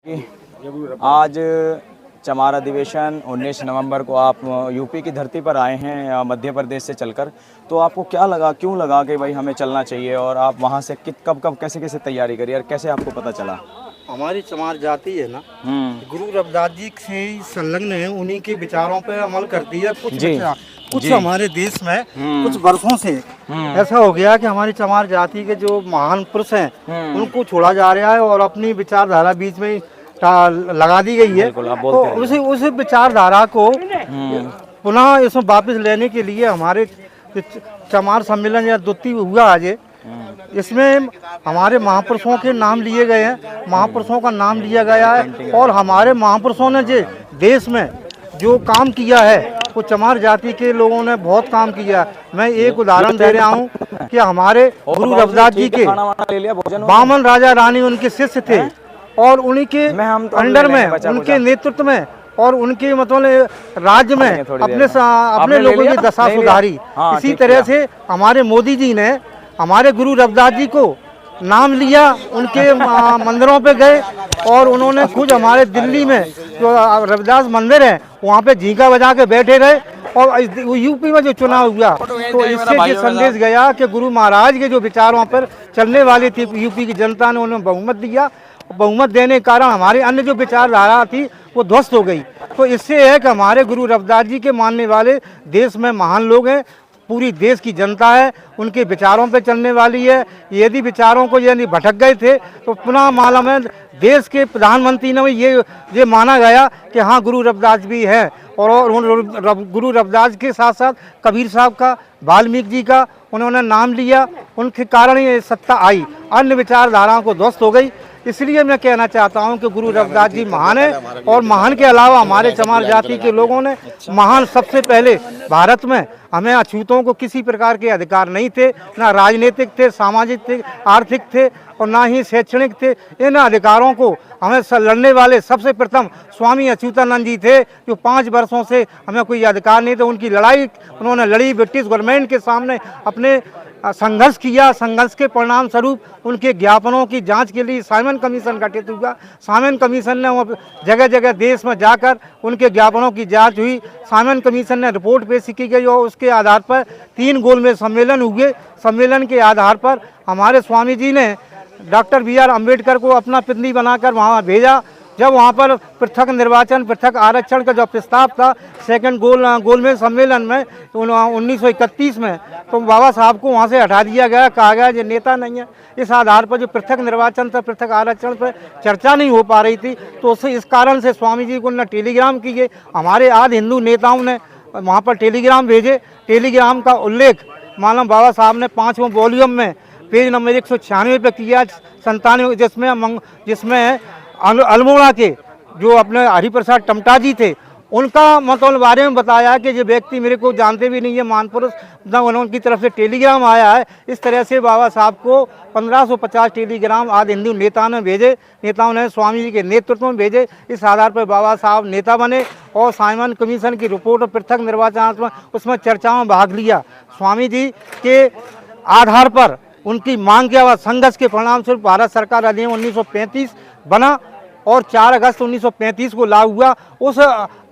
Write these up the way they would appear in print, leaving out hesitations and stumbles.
आज चमार अधिवेशन 19 नवंबर को आप यूपी की धरती पर आए हैं मध्य प्रदेश से चलकर, तो आपको क्या लगा, क्यों लगा कि भाई हमें चलना चाहिए, और आप वहाँ से कब कैसे तैयारी करी और कैसे आपको पता चला? हमारी चमार जाति है ना, गुरु रविदास जी से संलग्न है, उन्हीं के विचारों पर अमल करती है। कुछ हमारे देश में कुछ वर्षों से ऐसा हो गया कि हमारी चमार जाति के जो महान पुरुष हैं उनको छोड़ा जा रहा है और अपनी विचारधारा बीच में लगा दी गई है। तो उस विचारधारा को पुनः इसमें वापस लेने के लिए हमारे चमार सम्मेलन या द्वितीय हुआ आज, इसमें हमारे महापुरुषों के नाम लिए गए हैं, महापुरुषों का नाम लिया गया है। और हमारे महापुरुषों ने जो देश में जो काम किया है वो चमार जाति के लोगों ने बहुत काम किया है। मैं एक उदाहरण दे रहा हूँ कि हमारे गुरु रविदास जी के बामन राजा रानी उनके शिष्य थे और उन्हीं के अंडर में, उनके नेतृत्व में और उनके मतलब राज्य में अपने लोगों की दशा सुधारी। इसी तरह से हमारे मोदी जी ने हमारे गुरु रविदास जी को नाम लिया, उनके मंदिरों पे गए और उन्होंने खुद हमारे दिल्ली में जो रविदास मंदिर है वहाँ पे झींका बजा के बैठे रहे। और यूपी में जो चुनाव हुआ तो इससे ये संदेश गया कि गुरु महाराज के जो विचारों पर चलने वाली थी यूपी की जनता ने उन्हें बहुमत दिया। बहुमत देने के कारण हमारे अन्य जो विचारधारा थी वो ध्वस्त हो गई। तो इससे है कि हमारे गुरु रविदास जी के मानने वाले देश में महान लोग हैं, पूरी देश की जनता है, उनके विचारों पे चलने वाली है। यदि विचारों को यदि भटक गए थे तो पुनः मालूम है देश के प्रधानमंत्री ने ये माना गया कि हाँ गुरु रविदास भी है। और गुरु रविदास के साथ साथ कबीर साहब का, वाल्मीकि जी का उन्होंने नाम लिया, उनके कारण ये सत्ता आई, अन्य विचारधाराओं को ध्वस्त हो गई। इसलिए मैं कहना चाहता हूं कि गुरु रविदास जी महान है और महान के अलावा हमारे चमार जाति के लोगों ने महान, सबसे पहले भारत में हमें अछूतों को किसी प्रकार के अधिकार नहीं थे, ना राजनीतिक थे, सामाजिक थे, आर्थिक थे और ना ही शैक्षणिक थे। इन अधिकारों को हमें लड़ने वाले सबसे प्रथम स्वामी अच्युतानंद जी थे, जो 5 वर्षों से हमें कोई अधिकार नहीं थे। उनकी लड़ाई उन्होंने लड़ी, ब्रिटिश गवर्नमेंट के सामने अपने संघर्ष किया। संघर्ष के परिणाम स्वरूप उनके ज्ञापनों की जांच के लिए साइमन कमीशन गठित हुआ। साइमन कमीशन ने जगह जगह देश में जाकर उनके ज्ञापनों की जांच हुई। साइमन कमीशन ने रिपोर्ट पेश की गई और उसके आधार पर 3 गोलमेज सम्मेलन हुए। सम्मेलन के आधार पर हमारे स्वामी जी ने डॉक्टर BR अम्बेडकर को अपना प्रतिनिधि बनाकर वहाँ भेजा। जब वहाँ पर पृथक निर्वाचन, पृथक आरक्षण का जो प्रस्ताव था सेकंड गोलमेज सम्मेलन में 1931 में, तो बाबा साहब को वहाँ से हटा दिया गया, कहा गया ये नेता नहीं है। इस आधार पर जो पृथक निर्वाचन था, पृथक आरक्षण पर चर्चा नहीं हो पा रही थी, तो इस कारण से स्वामी जी को टेलीग्राम किए। हमारे आदि हिंदू नेताओं ने वहाँ पर टेलीग्राम भेजे। टेलीग्राम का उल्लेख मालूम बाबा साहब ने 5वें वॉल्यूम में पेज नंबर 196 पे किया, 97, जिसमें अल्मोड़ा के जो अपने हरिप्रसाद टमटा जी थे उनका मतलब बारे में बताया कि ये व्यक्ति मेरे को जानते भी नहीं है, महापुरुष, उनकी तरफ से टेलीग्राम आया है। इस तरह से बाबा साहब को 1550 टेलीग्राम आदि हिंदू नेताओं ने स्वामी जी के नेतृत्व में भेजे। इस आधार पर बाबा साहब नेता बने और साइमन कमीशन की रिपोर्ट और पृथक निर्वाचन उसमें चर्चाओं में भाग लिया। स्वामी जी के आधार पर उनकी मांग के बाद संघर्ष के परिणाम स्वरूप भारत सरकार अधिनियम 1935 बना और 4 अगस्त 1935 को लागू हुआ। उस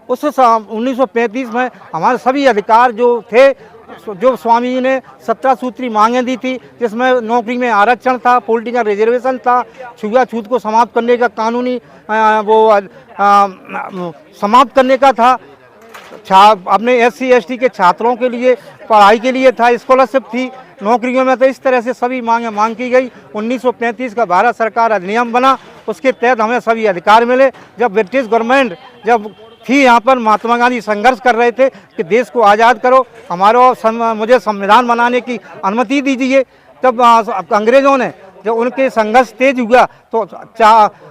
1935 में हमारे सभी अधिकार जो थे, जो स्वामी जी ने 17 सूत्री मांगें दी थी, जिसमें नौकरी में आरक्षण था, पॉलिटिकल रिजर्वेशन था, छुआछूत को समाप्त करने का कानूनी समाप्त करने का था, अपने SC ST के छात्रों के लिए पढ़ाई के लिए था, स्कॉलरशिप थी, नौकरियों में। तो इस तरह से सभी मांग की गई। 1935 का भारत सरकार अधिनियम बना, उसके तहत हमें सभी अधिकार मिले। जब ब्रिटिश गवर्नमेंट जब थी यहाँ पर, महात्मा गांधी संघर्ष कर रहे थे कि देश को आज़ाद करो, मुझे संविधान बनाने की अनुमति दीजिए, तब अंग्रेज़ों ने जब उनके संघर्ष तेज हुआ तो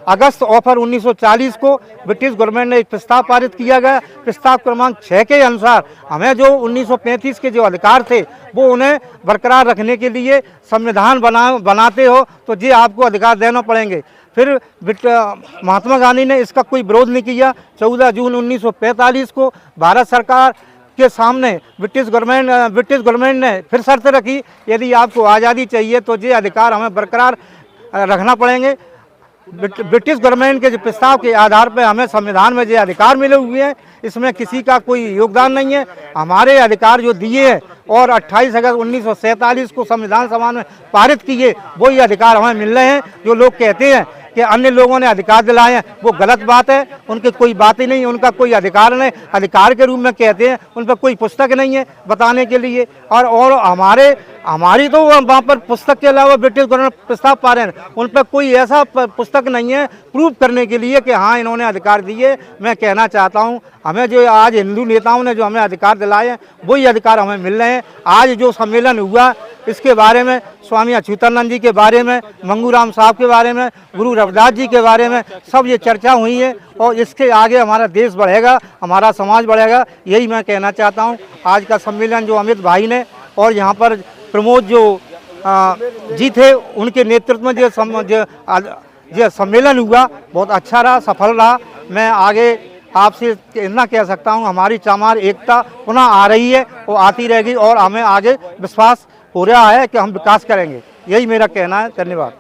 अगस्त ऑफर 1940 को ब्रिटिश गवर्नमेंट ने एक प्रस्ताव पारित किया गया। प्रस्ताव क्रमांक 6 के अनुसार हमें जो 1935 के जो अधिकार थे वो उन्हें बरकरार रखने के लिए संविधान बनाते हो तो ये आपको अधिकार देना पड़ेंगे। फिर महात्मा गांधी ने इसका कोई विरोध नहीं किया। 14 जून 1945 को भारत सरकार के सामने ब्रिटिश गवर्नमेंट ने फिर शर्त रखी, यदि आपको आज़ादी चाहिए तो ये अधिकार हमें बरकरार रखना पड़ेंगे। ब्रिटिश गवर्नमेंट के जो प्रस्ताव के आधार पर हमें संविधान में जो अधिकार मिले हुए हैं, इसमें किसी का कोई योगदान नहीं है। हमारे अधिकार जो दिए हैं और 28 अगस्त 1947 को संविधान सभा में पारित किए, वही अधिकार हमें मिल रहे हैं। जो लोग कहते हैं कि अन्य लोगों ने अधिकार दिलाए हैं, वो गलत बात है। उनके कोई बात ही नहीं, उनका कोई अधिकार नहीं, अधिकार के रूप में कहते हैं। उन पर कोई पुस्तक नहीं है बताने के लिए। और हमारी तो वहाँ पर पुस्तक के अलावा ब्रिटिश गवर्नमेंट प्रस्ताव पा रहे हैं, उन पर कोई ऐसा पुस्तक नहीं है प्रूव करने के लिए कि हाँ इन्होंने अधिकार दिए। मैं कहना चाहता हूँ, हमें जो आज हिंदू नेताओं ने जो हमें अधिकार दिलाए हैं, वही अधिकार हमें मिल रहे हैं। आज जो सम्मेलन हुआ, इसके बारे में स्वामी अच्युतानंद जी के बारे में, मंगूराम साहब के बारे में, गुरु रविदास जी के बारे में सब ये चर्चा हुई है। और इसके आगे हमारा देश बढ़ेगा, हमारा समाज बढ़ेगा, यही मैं कहना चाहता हूँ। आज का सम्मेलन जो अमित भाई ने और यहाँ पर प्रमोद जो जी थे, उनके नेतृत्व में जो सम्मेलन हुआ, बहुत अच्छा रहा, सफल रहा। मैं आगे आपसे इतना कह सकता हूँ, हमारी चमार एकता पुनः आ रही है, वो आती रहेगी और हमें आगे विश्वास हो रहा है कि हम विकास करेंगे। यही मेरा कहना है। धन्यवाद।